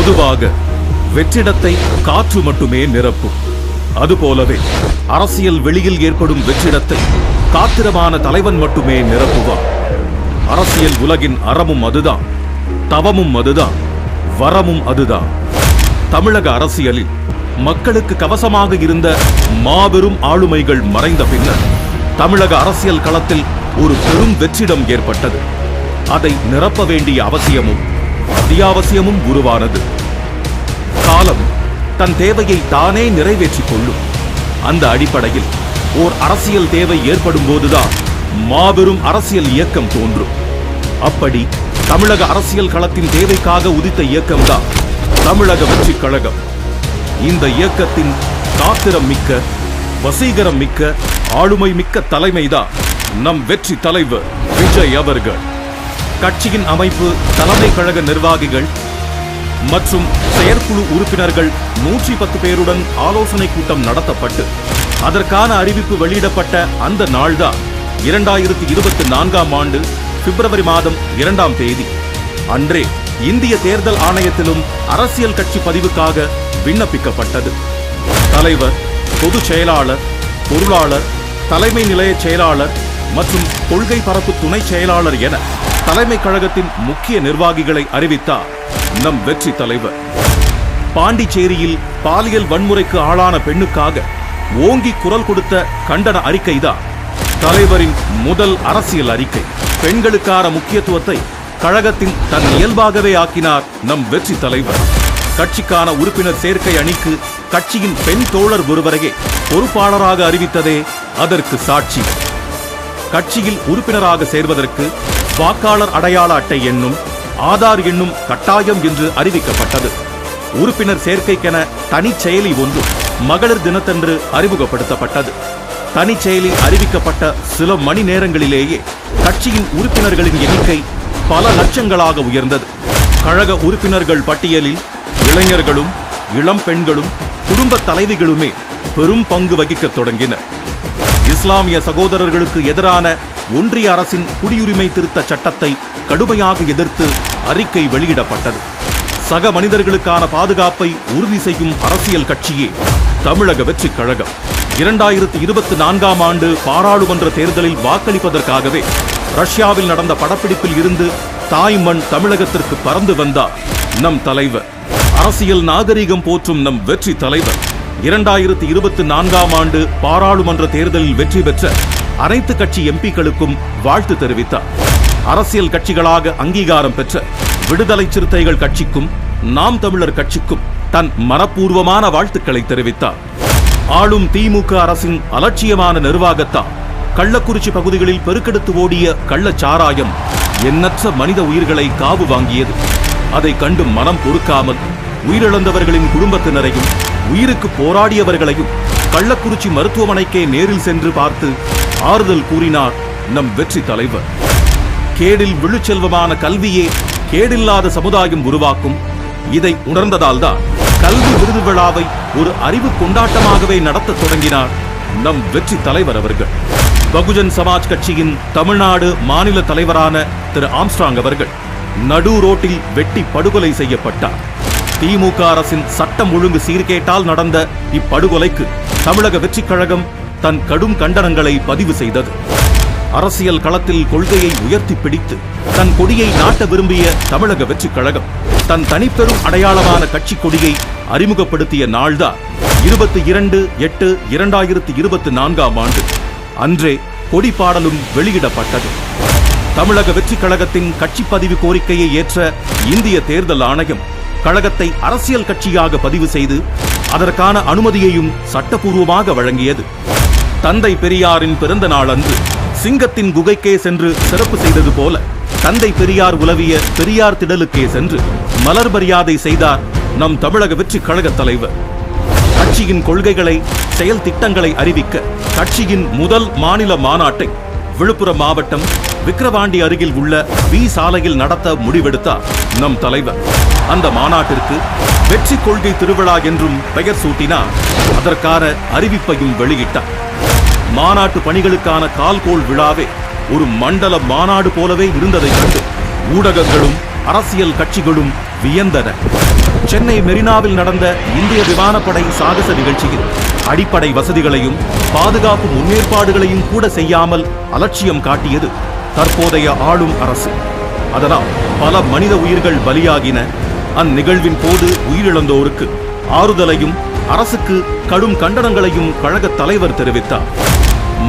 பொதுவாக வெற்றிடத்தை காற்று மட்டுமே நிரப்பும். அதுபோலவே அரசியல் வெளியில் ஏற்படும் வெற்றிடத்தை காத்திரமான தலைவன் மட்டுமே நிரப்புவார். அரசியல் உலகின் அறமும் அதுதான், தவமும் அதுதான், வரமும் அதுதான். தமிழக அரசியலில் மக்களுக்கு கவசமாக இருந்த மாபெரும் ஆளுமைகள் மறைந்த பின்னர் தமிழக அரசியல் களத்தில் ஒரு பெரும் வெற்றிடம் ஏற்பட்டது. அதை நிரப்ப வேண்டிய அவசியமும் அத்தியாவசியமும் உருவானது. காலம் தன் தேவையை தானே நிறைவேற்றிக் கொள்ளும். அந்த அடிப்படையில் ஓர் அரசியல் தேவை ஏற்படும் போதுதான் மாபெரும் அரசியல் இயக்கம் தோன்றும். அப்படி தமிழக அரசியல் களத்தின் தேவைக்காக உதித்த இயக்கம்தான் தமிழக வெற்றி கழகம். இந்த இயக்கத்தின் காத்திரம் மிக்க, வசீகரம் மிக்க, ஆளுமை மிக்க தலைமைதான் நம் வெற்றி தலைவர் விஜய் அவர்கள். கட்சியின் அமைப்பு, தலைமை கழக நிர்வாகிகள் மற்றும் செயற்குழு உறுப்பினர்கள் 110 பேருடன் ஆலோசனை கூட்டம் நடத்தப்பட்டு அதற்கான அறிவிப்பு வெளியிடப்பட்ட அந்த நாள்தான் 2024ஆம் ஆண்டு பிப்ரவரி மாதம் 2ஆம் தேதி. அன்றே இந்திய தேர்தல் ஆணையத்திலும் அரசியல் கட்சி பதிவுக்காக விண்ணப்பிக்கப்பட்டது. தலைவர், பொதுச் செயலாளர், பொருளாளர், தலைமை நிலைய செயலாளர் மற்றும் கொள்கை பரப்பு துணை செயலாளர் என தலைமை கழகத்தின் முக்கிய நிர்வாகிகளை அறிவித்தார் நம் வெற்றி தலைவர். பாண்டிச்சேரியில் பாலியல் வன்முறைக்கு ஆளான பெண்ணுக்காக ஓங்கி குரல் கொடுத்த கண்டன அறிக்கைதான் தலைவரின் முதல் அரசியல் அறிக்கை. பெண்களுக்கான முக்கியத்துவத்தை கழகத்தின் தன் இயல்பாகவே ஆக்கினார் நம் வெற்றி தலைவர். கட்சிக்கான உறுப்பினர் சேர்க்கை அணிக்கு கட்சியின் பெண் தோழர் ஒருவரையே பொறுப்பாளராக அறிவித்ததே அதற்கு சாட்சி. கட்சியில் உறுப்பினராக சேர்வதற்கு வாக்காளர் அடையாள அட்டை என்னும் ஆதார் என்னும் கட்டாயம் என்று அறிவிக்கப்பட்டது. உறுப்பினர் சேர்க்கைக்கென தனி செயலி ஒன்று மகளிர் தினத்தன்று அறிமுகப்படுத்தப்பட்டது. தனி செயலி அறிவிக்கப்பட்ட சில மணி நேரங்களிலேயே கட்சியின் உறுப்பினர்களின் எண்ணிக்கை பல லட்சங்களாக உயர்ந்தது. கழக உறுப்பினர்கள் பட்டியலில் இளைஞர்களும் இளம் பெண்களும் குடும்ப தலைவிகளுமே பெரும் பங்கு வகிக்க தொடங்கினர். இஸ்லாமிய சகோதரர்களுக்கு எதிரான ஒன்றிய அரசின் குடியுரிமை திருத்த சட்டத்தை கடுமையாக எதிர்த்து அறிக்கை வெளியிடப்பட்டது. சக மனிதர்களுக்கான பாதுகாப்பை உறுதி செய்யும் அரசியல் கட்சியே தமிழக வெற்றி கழகம். 2024ஆம் ஆண்டு பாராளுமன்ற தேர்தலில் வாக்களிப்பதற்காகவே ரஷ்யாவில் நடந்த படப்பிடிப்பில் இருந்து தாய் மண் தமிழகத்திற்கு பறந்து வந்தார் நம் தலைவர். அரசியல் நாகரிகம் போற்றும் நம் வெற்றி தலைவர் 2024ஆம் ஆண்டு பாராளுமன்ற தேர்தலில் வெற்றி பெற்ற அனைத்து கட்சி எம்பிக்களுக்கும் வாழ்த்து தெரிவித்தார். அரசியல் கட்சிகளாக அங்கீகாரம் பெற்ற விடுதலை சிறுத்தைகள் கட்சிக்கும் நாம் தமிழர் கட்சிக்கும் தன் மனப்பூர்வமான வாழ்த்துக்களை தெரிவித்தார். ஆளும் திமுக அரசின் அலட்சியமான நிர்வாகத்தால் கள்ளக்குறிச்சி பகுதிகளில் பெருக்கெடுத்து ஓடிய கள்ளச்சாராயம் எண்ணற்ற மனித உயிர்களை காவு வாங்கியது. அதை கண்டு மனம் பொறுக்காமல் உயிரிழந்தவர்களின் குடும்பத்தினரையும் உயிருக்கு போராடியவர்களையும் கள்ளக்குறிச்சி மருத்துவமனைக்கே நேரில் சென்று பார்த்து ஆறுதல் கூறினார் நம் வெற்றி தலைவர். கேடில் விழுச்செல்வமான கல்வியே கேடில்லாத சமுதாயம் உருவாக்கும். இதை உணர்ந்ததால்தான் கல்வி விருது விழாவை ஒரு அறிவு கொண்டாட்டமாகவே நடத்த தொடங்கினார் நம் வெற்றி தலைவர் அவர்கள். பகுஜன் சமாஜ் கட்சியின் தமிழ்நாடு மாநில தலைவரான திரு ஆம்ஸ்ட்ராங் அவர்கள் நடு ரோட்டில் வெட்டி படுகொலை செய்யப்பட்டார். திமுக அரசின் சட்டம் ஒழுங்கு சீர்கேட்டால் நடந்த இப்படுகொலைக்கு தமிழக வெற்றி கழகம் தன் கடும் கண்டனங்களை பதிவு செய்தது. அரசியல் களத்தில் கொள்கையை உயர்த்தி பிடித்து தன் கொடியை நாட்ட விரும்பிய தமிழக வெற்றி கழகம் தன் தனிப்பெரும் அடையாளமான கட்சி கொடியை அறிமுகப்படுத்திய நாள்தான் 22/8/2024ஆம் ஆண்டு. அன்றே கொடி பாடலும் வெளியிடப்பட்டது. தமிழக வெற்றி கழகத்தின் கட்சி பதிவு கோரிக்கையை ஏற்ற இந்திய தேர்தல் ஆணையம் கழகத்தை அரசியல் கட்சியாக பதிவு செய்து அதற்கான அனுமதியையும் சட்டபூர்வமாக வழங்கியது. தந்தை பெரியாரின் பிறந்த நாள் அன்று சிங்கத்தின் குகைக்கே சென்று சிறப்பு செய்தது போல தந்தை பெரியார் உலவிய பெரியார் திடலுக்கே சென்று மலர் மரியாதை செய்தார் நம் தமிழக வெற்றி கழக தலைவர். கட்சியின் கொள்கைகளை, செயல் திட்டங்களை அறிவிக்க கட்சியின் முதல் மாநில மாநாட்டை விழுப்புரம் மாவட்டம் விக்கிரவாண்டி அருகில் உள்ள வி சாலையில் நடத்த முடிவெடுத்தார் நம் தலைவர். அந்த மாநாட்டிற்கு வெற்றி கொள்கை திருவிழா என்றும் பெயர் சூட்டினார். அதற்கான அறிவிப்பையும் வெளியிட்டார். மாநாட்டு பணிகளுக்கான கால்கோள் விழாவே ஒரு மண்டல மாநாடு போலவே இருந்ததை கண்டு ஊடகங்களும் அரசியல் கட்சிகளும் வியந்தன. சென்னை மெரினாவில் நடந்த இந்திய விமானப்படை சாகச நிகழ்ச்சியில் அடிப்படை வசதிகளையும் பாதுகாப்பு முன்னேற்பாடுகளையும் கூட செய்யாமல் அலட்சியம் காட்டியது தற்போதைய ஆளும் அரசு. அதனால் பல மனித உயிர்கள் பலியாகின. அந்நிகழ்வின் போது உயிரிழந்தோருக்கு ஆறுதலையும் அரசுக்கு கடும் கண்டனங்களையும் கழக தலைவர் தெரிவித்தார்.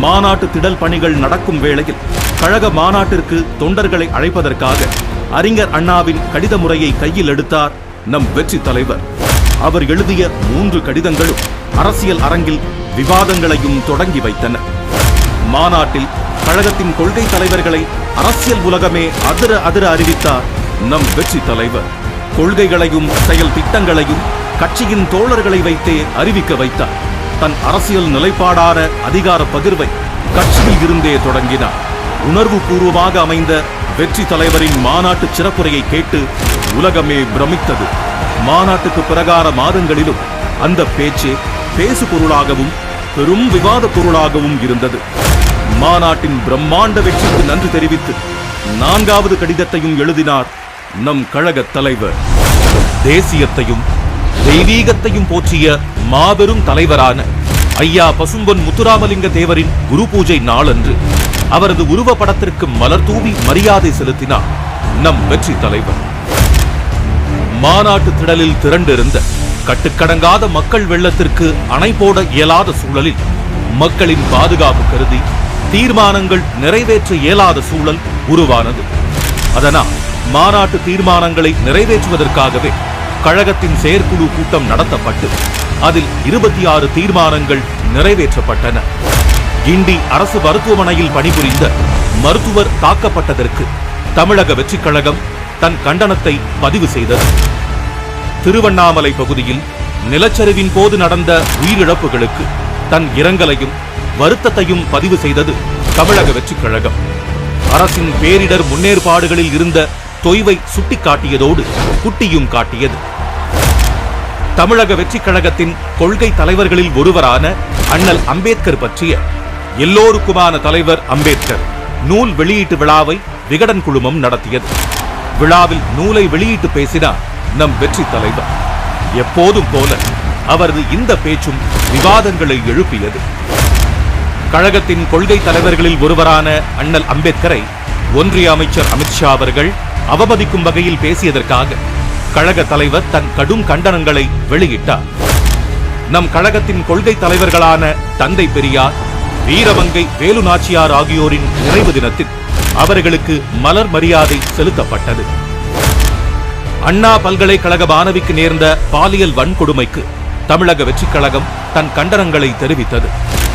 மாநாட்டு திடல் பணிகள் நடக்கும் வேளையில் கழக மாநாட்டிற்கு தொண்டர்களை அழைப்பதற்காக அறிஞர் அண்ணாவின் கடித முறையை கையில் எடுத்தார் நம் வெற்றி தலைவர். அவர் எழுதிய 3 கடிதங்களும் அரசியல் அரங்கில் விவாதங்களையும் தொடங்கி வைத்தன. மாநாட்டில் கழகத்தின் கொள்கை தலைவர்களை அரசியல் உலகமே அதிர அறிவித்தார் நம் வெற்றி தலைவர். கொள்கைகளையும் செயல் திட்டங்களையும் கட்சியின் தோழர்களை வைத்தே அறிவிக்க வைத்தார். தன் அரசியல் நிலைப்பாடான அதிகார பகிர்வை கட்சியில் இருந்தே தொடங்கினார். உணர்வு பூர்வமாக அமைந்த வெற்றி தலைவரின் மாநாட்டு சிறப்புரையை கேட்டு உலகமே பிரமித்தது. மாநாட்டுக்கு பிறகான மாதங்களிலும் அந்த பேச்சே பேசு பொருளாகவும் பெரும் விவாத பொருளாகவும் இருந்தது. மாநாட்டின் பிரம்மாண்ட வெற்றிக்கு நன்றி தெரிவித்து 4வது கடிதத்தையும் எழுதினார் நம் கழக தலைவர். தேசியத்தையும் தெய்வீகத்தையும் போற்றிய மாபெரும் தலைவரான ஐயா பசும்பொன் முத்துராமலிங்க தேவரின் குரு பூஜை நாளன்று அவரது உருவப்படத்திற்கு மலர் தூவி மரியாதை செலுத்தினார் நம் வெற்றி தலைவர். மாநாட்டு திடலில் திரண்டிருந்த கட்டுக்கடங்காத மக்கள் வெள்ளத்திற்கு அணை போட இயலாத சூழலில் மக்களின் பாதுகாப்பு கருதி தீர்மானங்கள் நிறைவேற்ற இயலாத சூழல் உருவானது. அதனால் மாநாட்டு தீர்மானங்களை நிறைவேற்றுவதற்காகவே கழகத்தின் செயற்குழு கூட்டம் நடத்தப்பட்டு அதில் 26 தீர்மானங்கள் நிறைவேற்றப்பட்டன. கிண்டி அரசு மருத்துவமனையில் பணிபுரிந்த மருத்துவர் தாக்கப்பட்டதற்கு தமிழக வெற்றிக் கழகம் தன் கண்டனத்தை பதிவு செய்தது. திருவண்ணாமலை பகுதியில் நிலச்சரிவின் போது நடந்த உயிரிழப்புகளுக்கு தன் இரங்கலையும் வருத்தத்தையும் பதிவு செய்தது தமிழக வெற்றிக் கழகம். அரசின் பேரிடர் முன்னேற்பாடுகளில் இருந்த தொய்வை சுட்டிக்காட்டியதோடு குட்டியும் காட்டியது. தமிழக வெற்றிக் கழகத்தின் கொள்கை தலைவர்களில் ஒருவரான அண்ணல் அம்பேத்கர் பற்றிய எல்லோருக்குமான தலைவர் அம்பேத்கர் நூல் வெளியீட்டு விழாவை விகடன் குழுமம் நடத்தியது. விழாவில் நூலை வெளியிட்டு பேசினார் நம் வெற்றி தலைவர். எப்போதும் போல அவரது இந்த பேச்சும் விவாதங்களை எழுப்பியது. கழகத்தின் கொள்கை தலைவர்களில் ஒருவரான அண்ணல் அம்பேத்கரை ஒன்றிய அமைச்சர் அமித்ஷா அவர்கள் அவமதிக்கும் வகையில் பேசியதற்காக கழக தலைவர் தன் கடும் கண்டனங்களை வெளியிட்டார். நம் கழகத்தின் கொள்கை தலைவர்களான தந்தை பெரியார், வீரமங்கை வேலு நாச்சியார் ஆகியோரின் நிறைவு தினத்தில் அவர்களுக்கு மலர் மரியாதை செலுத்தப்பட்டது. அண்ணா பல்கலைக்கழக மாணவிக்கு நேர்ந்த பாலியல் வன்கொடுமைக்கு தமிழக வெற்றிக் கழகம் தன் கண்டனங்களை தெரிவித்தது.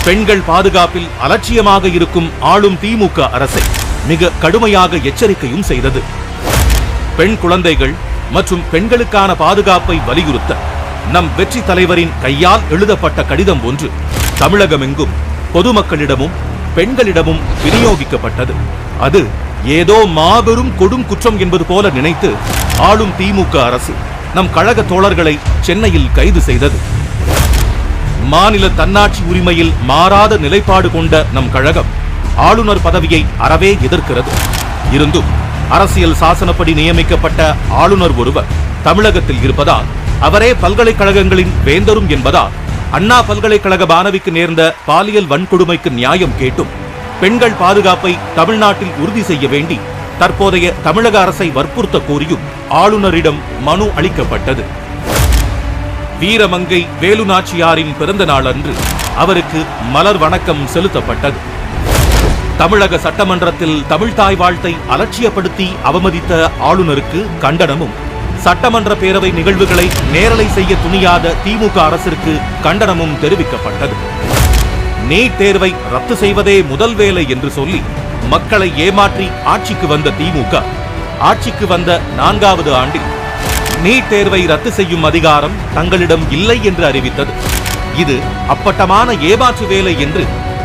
பெண்கள் பாதுகாப்பில் அலட்சியமாக இருக்கும் ஆளும் திமுக அரசை மிக கடுமையாக எச்சரிக்கையும் செய்தது. பெண் குழந்தைகள் மற்றும் பெண்களுக்கான பாதுகாப்பை வலியுறுத்த நம் வெற்றி தலைவரின் கையால் எழுதப்பட்ட கடிதம் ஒன்று தமிழகமெங்கும் பொதுமக்களிடமும் பெண்களிடமும் விநியோகிக்கப்பட்டது. அது ஏதோ மாபெரும் கொடும் குற்றம் என்பது போல நினைத்து ஆளும் திமுக அரசு நம் கழக தோழர்களை சென்னையில் கைது செய்தது. மாநில தன்னாட்சி உரிமையில் மாறாத நிலைப்பாடு கொண்ட நம் கழகம் ஆளுநர் பதவியை அறவே எதிர்க்கிறது. இருந்தும் அரசியல் சாசனப்படி நியமிக்கப்பட்ட ஆளுநர் ஒருவர் தமிழகத்தில் இருப்பதால் அவரே பல்கலைக்கழகங்களின் வேந்தரும் என்பதால் அண்ணா பல்கலைக்கழக மாணவிக்கு நேர்ந்த பாலியல் வன்கொடுமைக்கு நியாயம் கேட்டும் பெண்கள் பாதுகாப்பை தமிழ்நாட்டில் உறுதி செய்ய வேண்டி தற்போதைய தமிழக அரசை வற்புறுத்த கோரியும் ஆளுநரிடம் மனு அளிக்கப்பட்டது. வீரமங்கை வேலு நாச்சியாரின் பிறந்த நாள் அன்று அவருக்கு மலர் வணக்கம் செலுத்தப்பட்டது. தமிழக சட்டமன்றத்தில் தமிழ்தாய் வாழ்த்தை அலட்சியப்படுத்தி அவமதித்த ஆளுநருக்கு கண்டனமும், சட்டமன்ற பேரவை நிகழ்வுகளை நேரலை செய்ய துணியாத திமுக அரசிற்கு கண்டனமும் தெரிவிக்கப்பட்டது. நீட் தேர்வை ரத்து செய்வதே முதல் வேலை என்று சொல்லி மக்களை ஏமாற்றி ஆட்சிக்கு வந்த திமுக ஆட்சிக்கு வந்த 4வது ஆண்டில் நீட் தேர்வை ரத்து செய்யும் அதிகாரம் தங்களிடம் இல்லை என்று அறிவித்தது. இது அப்பட்டமான ஏமாற்று வேலை என்று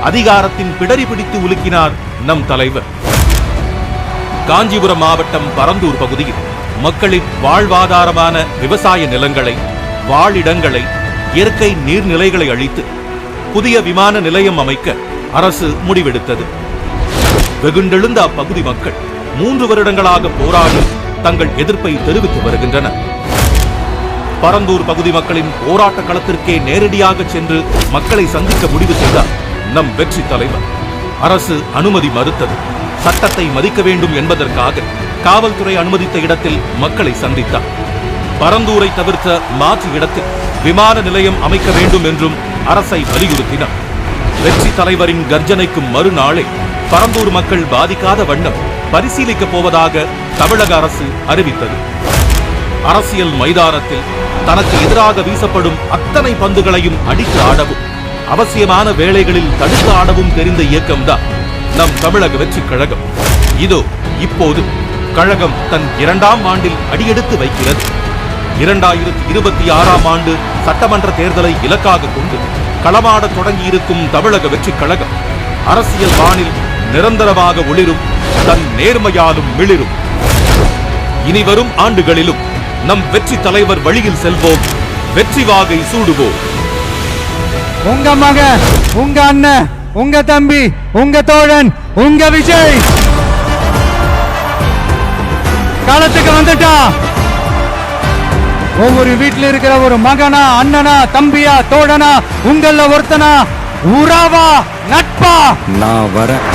அதிகாரத்தின் பிடரி பிடித்து உலுக்கினார் நம் தலைவர். காஞ்சிபுரம் மாவட்டம் பரந்தூர் பகுதியில் மக்களின் வாழ்வாதாரமான விவசாய நிலங்களை, வாழிடங்களை, இயற்கை நீர்நிலைகளை அழித்து புதிய விமான நிலையம் அமைக்க அரசு முடிவெடுத்தது. வெகுண்டெழுந்த அப்பகுதி மக்கள் 3 வருடங்களாக போராடி தங்கள் எதிர்ப்பை தெரிவித்து வருகின்றனர். பரந்தூர் பகுதி மக்களின் போராட்ட களத்திற்கே நேரடியாக சென்று மக்களை சந்திக்க முடிவு செய்தார் நம் வெற்றி தலைவர். அரசு அனுமதி மறுத்தது. சட்டத்தை மதிக்க வேண்டும் என்பதற்காக காவல்துறை அனுமதித்த இடத்தில் மக்களை சந்தித்தார். பரந்தூரை தவிர்த்த மாற்று இடத்தில் விமான நிலையம் அமைக்க வேண்டும் என்றும் அரசை வலியுறுத்தினார். வெற்றி தலைவரின் கர்ஜனைக்கும் மறுநாளே பரந்தூர் மக்கள் பாதிக்காத வண்ணம் பரிசீலிக்கப் போவதாக தமிழக அரசு அறிவித்தது. அரசியல் மைதானத்தில் தனக்கு எதிராக வீசப்படும் அத்தனை பந்துகளையும் அடித்து ஆடவும் அவசியமான வேளைகளில் தடுத்து ஆடவும் தெரிந்த இயக்கம்தான் நம் தமிழக வெற்றி கழகம். இதோ இப்போது கழகம் தன் 2ஆம் ஆண்டில் அடியெடுத்து வைக்கிறது. 2026ஆம் ஆண்டு சட்டமன்ற தேர்தலை இலக்காக கொண்டு களமாட தொடங்கியிருக்கும் தமிழக வெற்றி கழகம் அரசியல் வானில் நிரந்தரமாக ஒளிரும், தன் நேர்மையாலும் மிளிரும். இனி வரும் ஆண்டுகளிலும் நம் வெற்றி தலைவர் வழியில் செல்வோம், வெற்றி வாகை சூடுவோம். உங்க மகன், உங்க அண்ணன், உங்க தம்பி, உங்க தோழன், உங்க விஜய் களத்துக்கு வந்துட்டா. ஒவ்வொரு வீட்டில் இருக்கிற ஒரு மகனா, அண்ணனா, தம்பியா, தோழனா, உங்கள ஒருத்தனா, உறவா, நட்பா, நான் வரேன்.